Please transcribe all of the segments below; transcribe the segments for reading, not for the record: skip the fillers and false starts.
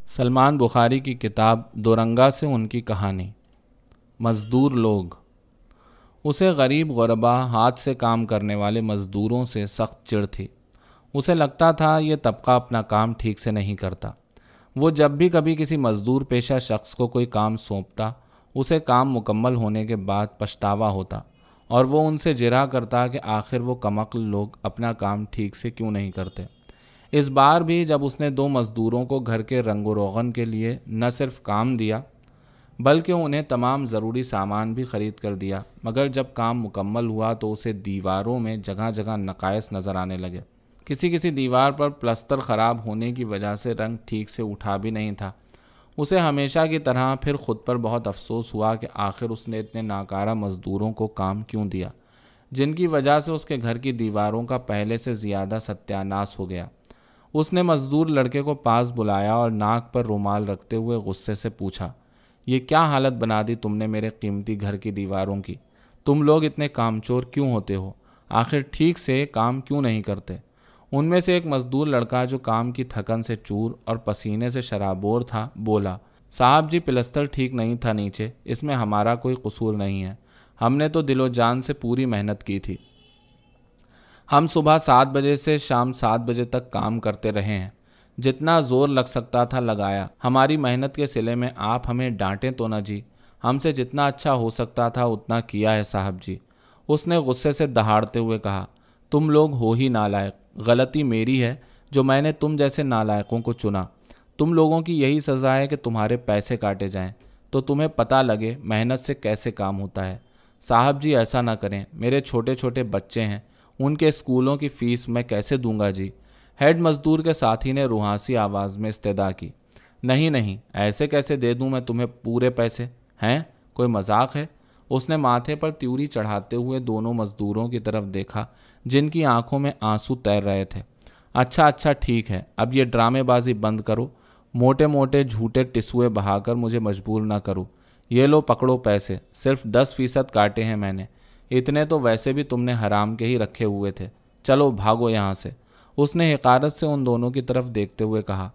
سلمان بخاری کی کتاب دورنگا سے ان کی کہانی۔ مزدور لوگ۔ اسے غریب غربا ہاتھ سے کام کرنے والے مزدوروں سے سخت چڑ تھی۔ اسے لگتا تھا یہ طبقہ اپنا کام ٹھیک سے نہیں کرتا۔ وہ جب بھی کبھی کسی مزدور پیشہ شخص کو کوئی کام سونپتا، اسے کام مکمل ہونے کے بعد پچھتاوا ہوتا اور وہ ان سے جرح کرتا کہ آخر وہ کمعقل لوگ اپنا کام ٹھیک سے کیوں نہیں کرتے۔ اس بار بھی جب اس نے 2 مزدوروں کو گھر کے رنگ و روغن کے لیے نہ صرف کام دیا بلکہ انہیں تمام ضروری سامان بھی خرید کر دیا، مگر جب کام مکمل ہوا تو اسے دیواروں میں جگہ جگہ نقائص نظر آنے لگے۔ کسی دیوار پر پلستر خراب ہونے کی وجہ سے رنگ ٹھیک سے اٹھا بھی نہیں تھا۔ اسے ہمیشہ کی طرح پھر خود پر بہت افسوس ہوا کہ آخر اس نے اتنے ناکارہ مزدوروں کو کام کیوں دیا، جن کی وجہ سے اس کے گھر کی دیواروں کا پہلے سے زیادہ ستیہ ناش ہو گیا۔ اس نے مزدور لڑکے کو پاس بلایا اور ناک پر رومال رکھتے ہوئے غصے سے پوچھا، یہ کیا حالت بنا دی تم نے میرے قیمتی گھر کی دیواروں کی؟ تم لوگ اتنے کامچور کیوں ہوتے ہو؟ آخر ٹھیک سے کام کیوں نہیں کرتے؟ ان میں سے ایک مزدور لڑکا جو کام کی تھکن سے چور اور پسینے سے شرابور تھا بولا، صاحب جی پلستر ٹھیک نہیں تھا نیچے، اس میں ہمارا کوئی قصور نہیں ہے، ہم نے تو دل و جان سے پوری محنت کی تھی۔ ہم صبح 7 بجے سے شام 7 بجے تک کام کرتے رہے ہیں، جتنا زور لگ سکتا تھا لگایا۔ ہماری محنت کے صلے میں آپ ہمیں ڈانٹیں تو نہ جی، ہم سے جتنا اچھا ہو سکتا تھا اتنا کیا ہے صاحب جی۔ اس نے غصے سے دہاڑتے ہوئے کہا، تم لوگ ہو ہی نالائق، غلطی میری ہے جو میں نے تم جیسے نالائقوں کو چنا۔ تم لوگوں کی یہی سزا ہے کہ تمہارے پیسے کاٹے جائیں تو تمہیں پتہ لگے محنت سے کیسے کام ہوتا ہے۔ صاحب جی ایسا نہ کریں، میرے چھوٹے چھوٹے بچے ہیں، ان کے اسکولوں کی فیس میں کیسے دوں گا جی؟ ہیڈ مزدور کے ساتھی نے روحانسی آواز میں استدعا کی۔ نہیں، ایسے کیسے دے دوں میں تمہیں پورے پیسے؟ ہیں کوئی مذاق ہے؟ اس نے ماتھے پر تیوری چڑھاتے ہوئے دونوں مزدوروں کی طرف دیکھا جن کی آنکھوں میں آنسو تیر رہے تھے۔ اچھا ٹھیک ہے، اب یہ ڈرامے بازی بند کرو، موٹے جھوٹے ٹسوے بہا کر مجھے مجبور نہ کرو۔ یہ لو پکڑو پیسے، صرف 10% کاٹے ہیں میں نے، اتنے تو ویسے بھی تم نے حرام کے ہی رکھے ہوئے تھے، چلو بھاگو یہاں سے۔ اس نے حقارت سے ان دونوں کی طرف دیکھتے ہوئے کہا۔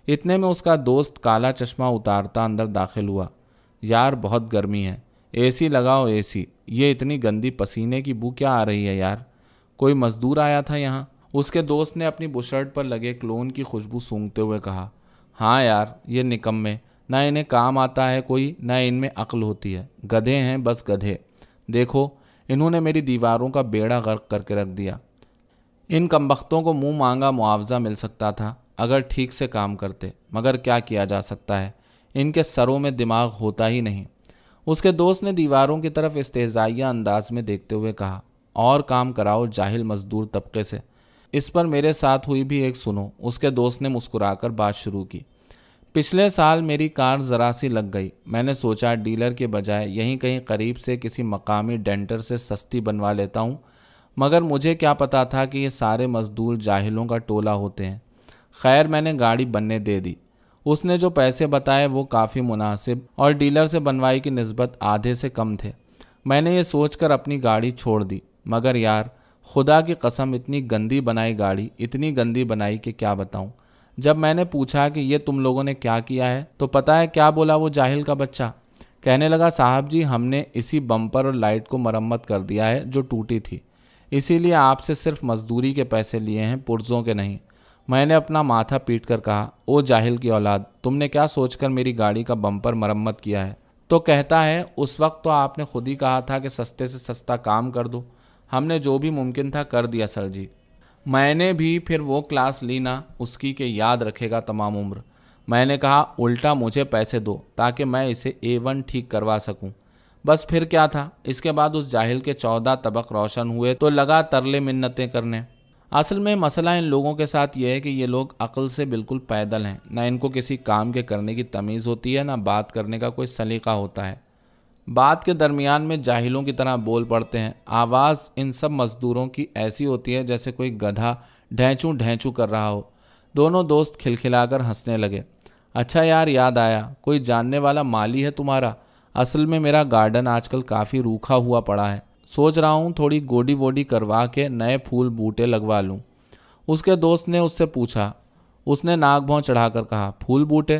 اتنے میں اس کا دوست کالا چشمہ اتارتا اندر داخل ہوا۔ یار بہت گرمی ہے، اے سی لگاؤ اے سی، یہ اتنی گندی پسینے کی بو کیا آ رہی ہے یار؟ کوئی مزدور آیا تھا یہاں؟ اس کے دوست نے اپنی بشرٹ پر لگے کلون کی خوشبو سونگھتے ہوئے کہا۔ ہاں یار، یہ نکمے، نہ انہیں کام آتا ہے کوئی، نہ ان میں عقل ہوتی ہے، گدھے ہیں بس گدھے۔ دیکھو انہوں نے میری دیواروں کا بیڑا غرق کر کے رکھ دیا۔ ان کمبختوں کو منہ مانگا معاوضہ مل سکتا تھا اگر ٹھیک سے کام کرتے، مگر کیا کیا جا سکتا ہے، ان کے سروں میں دماغ ہوتا ہی نہیں۔ اس کے دوست نے دیواروں کی طرف استہزائیہ انداز میں دیکھتے ہوئے کہا، اور کام کراؤ جاہل مزدور طبقے سے۔ اس پر میرے ساتھ ہوئی بھی ایک سنو۔ اس کے دوست نے مسکرا کر بات شروع کی۔ پچھلے سال میری کار ذرا سی لگ گئی، میں نے سوچا ڈیلر کے بجائے یہیں کہیں قریب سے کسی مقامی ڈینٹر سے سستی بنوا لیتا ہوں، مگر مجھے کیا پتا تھا کہ یہ سارے مزدور جاہلوں کا ٹولہ ہوتے ہیں۔ خیر میں نے گاڑی بننے دے دی۔ اس نے جو پیسے بتائے وہ کافی مناسب اور ڈیلر سے بنوائی کی نسبت آدھے سے کم تھے۔ میں نے یہ سوچ کر اپنی گاڑی چھوڑ دی، مگر یار خدا کی قسم اتنی گندی بنائی گاڑی، اتنی گندی بنائی کہ کیا بتاؤں۔ جب میں نے پوچھا کہ یہ تم لوگوں نے کیا کیا ہے تو پتہ ہے کیا بولا وہ جاہل کا بچہ؟ کہنے لگا، صاحب جی ہم نے اسی بمپر اور لائٹ کو مرمت کر دیا ہے جو ٹوٹی تھی، اسی لیے آپ سے صرف مزدوری کے پیسے لیے ہیں، پرزوں کے نہیں۔ میں نے اپنا ماتھا پیٹ کر کہا، او جاہل کی اولاد، تم نے کیا سوچ کر میری گاڑی کا بمپر مرمت کیا ہے؟ تو کہتا ہے اس وقت تو آپ نے خود ہی کہا تھا کہ سستے سے سستا کام کر دو، ہم نے جو بھی ممکن تھا کر دیا سر جی۔ میں نے بھی پھر وہ کلاس لی نا اس کی کہ یاد رکھے گا تمام عمر۔ میں نے کہا الٹا مجھے پیسے دو تاکہ میں اسے A1 ٹھیک کروا سکوں۔ بس پھر کیا تھا، اس کے بعد اس جاہل کے 14 طبق روشن ہوئے تو لگا ترلے منتیں کرنے۔ اصل میں مسئلہ ان لوگوں کے ساتھ یہ ہے کہ یہ لوگ عقل سے بالکل پیدل ہیں، نہ ان کو کسی کام کے کرنے کی تمیز ہوتی ہے، نہ بات کرنے کا کوئی سلیقہ ہوتا ہے۔ بات کے درمیان میں جاہلوں کی طرح بول پڑتے ہیں۔ آواز ان سب مزدوروں کی ایسی ہوتی ہے جیسے کوئی گدھا ڈھینچوں کر رہا ہو۔ دونوں دوست کھلکھلا کر ہنسنے لگے۔ اچھا یار یاد آیا، کوئی جاننے والا مالی ہے تمہارا؟ اصل میں میرا گارڈن آج کل کافی روکھا ہوا پڑا ہے، سوچ رہا ہوں تھوڑی گوڈی ووڈی کروا کے نئے پھول بوٹے لگوا لوں۔ اس کے دوست نے اس سے پوچھا۔ اس نے ناک بھوں چڑھا کر کہا، پھول بوٹے؟